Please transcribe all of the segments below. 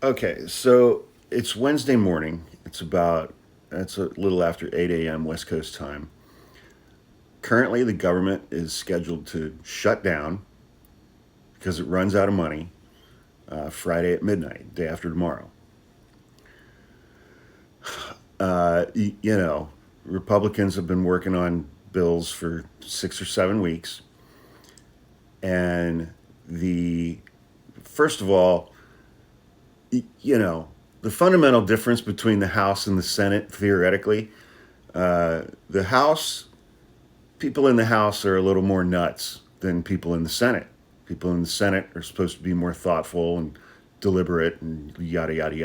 Okay, so it's Wednesday morning. It's a little after 8 a.m. West Coast time. Currently, the government is scheduled to shut down because it runs out of money Friday at midnight, day after tomorrow. You know, Republicans have been working on bills for 6 or 7 weeks. And the, first of all, you know, the fundamental difference between the House and the Senate, theoretically, the House, people in the House are a little more nuts than people in the Senate. People in the Senate are supposed to be more thoughtful and deliberate and yada, yada,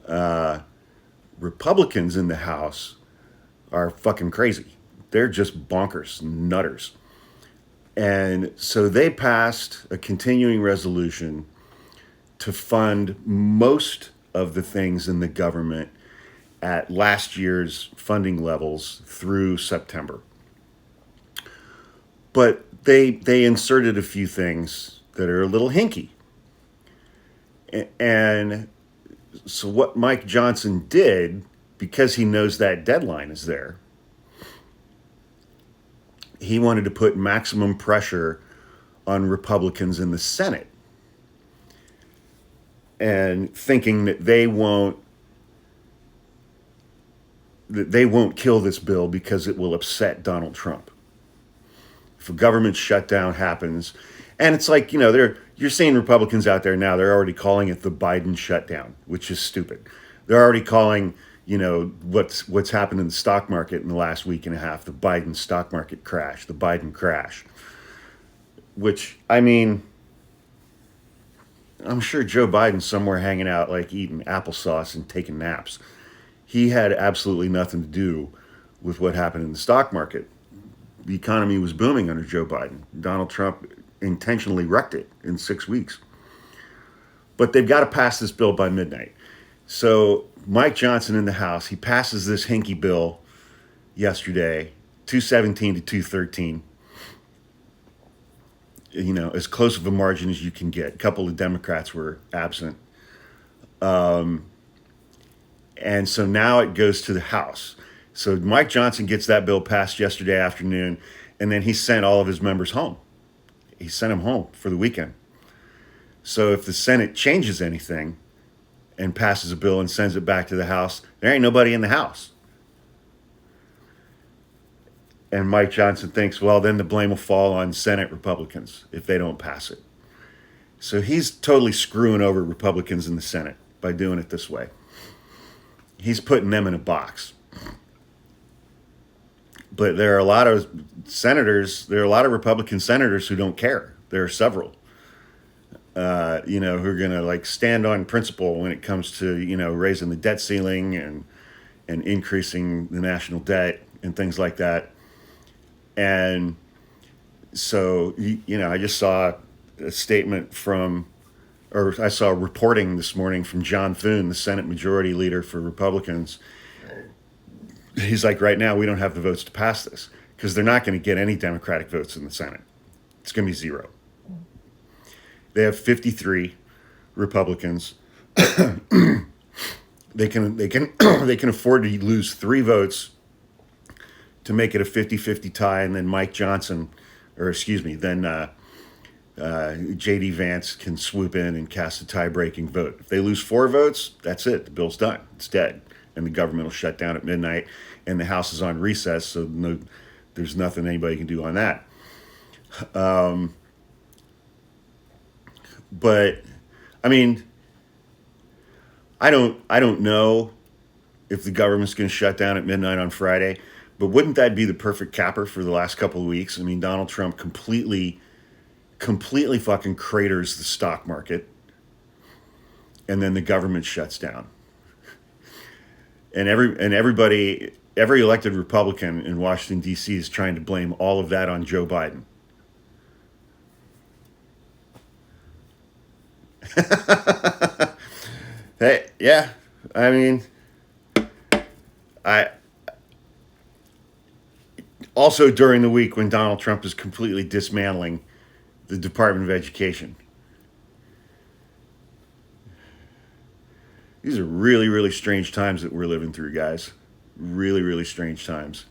yada. Republicans in the House are fucking crazy. They're just bonkers, nutters. And so they passed a continuing resolution to fund most of the things in the government at last year's funding levels through September. But they inserted a few things that are a little hinky. And so what Mike Johnson did, because he knows that deadline is there, he wanted to put maximum pressure on Republicans in the Senate, and thinking that they won't kill this bill because it will upset Donald Trump. If a government shutdown happens, and it's like, you're seeing Republicans out there now, they're already calling it the Biden shutdown, which is stupid. They're already calling, what's happened in the stock market in the last week and a half, the Biden stock market crash, the Biden crash. Which, I mean, I'm sure Joe Biden's somewhere hanging out, like eating applesauce and taking naps. He had absolutely nothing to do with what happened in the stock market. The economy was booming under Joe Biden. Donald Trump intentionally wrecked it in 6 weeks. But they've got to pass this bill by midnight. So Mike Johnson in the House, he passes this hinky bill yesterday, 217 to 213. As close of a margin as you can get. A couple of Democrats were absent. And so now it goes to the House. So Mike Johnson gets that bill passed yesterday afternoon, and then he sent all of his members home. He sent them home for the weekend. So if the Senate changes anything and passes a bill and sends it back to the House, there ain't nobody in the House. And Mike Johnson thinks, well, then the blame will fall on Senate Republicans if they don't pass it. So he's totally screwing over Republicans in the Senate by doing it this way. He's putting them in a box. But there are a lot of Republican senators who don't care. There are several, who are going to like stand on principle when it comes to, raising the debt ceiling and increasing the national debt and things like that. And so, I just saw a statement I saw reporting this morning from John Thune, the Senate Majority Leader for Republicans. He's like, right now, we don't have the votes to pass this because they're not going to get any Democratic votes in the Senate. It's going to be zero. They have 53 Republicans. They can they can afford to lose 3 votes to make it a 50-50 tie, and then J.D. Vance can swoop in and cast a tie-breaking vote. If they lose 4 votes, that's it. The bill's done. It's dead. And the government will shut down at midnight, and the House is on recess, so there's nothing anybody can do on that. But, I mean, I don't know if the government's going to shut down at midnight on Friday, but wouldn't that be the perfect capper for the last couple of weeks? I mean, Donald Trump completely fucking craters the stock market, and then the government shuts down. And every elected Republican in Washington, D.C. is trying to blame all of that on Joe Biden. Hey, yeah, I mean, I also during the week when Donald Trump is completely dismantling the Department of Education. These are really, really strange times that we're living through, guys. Really, really strange times.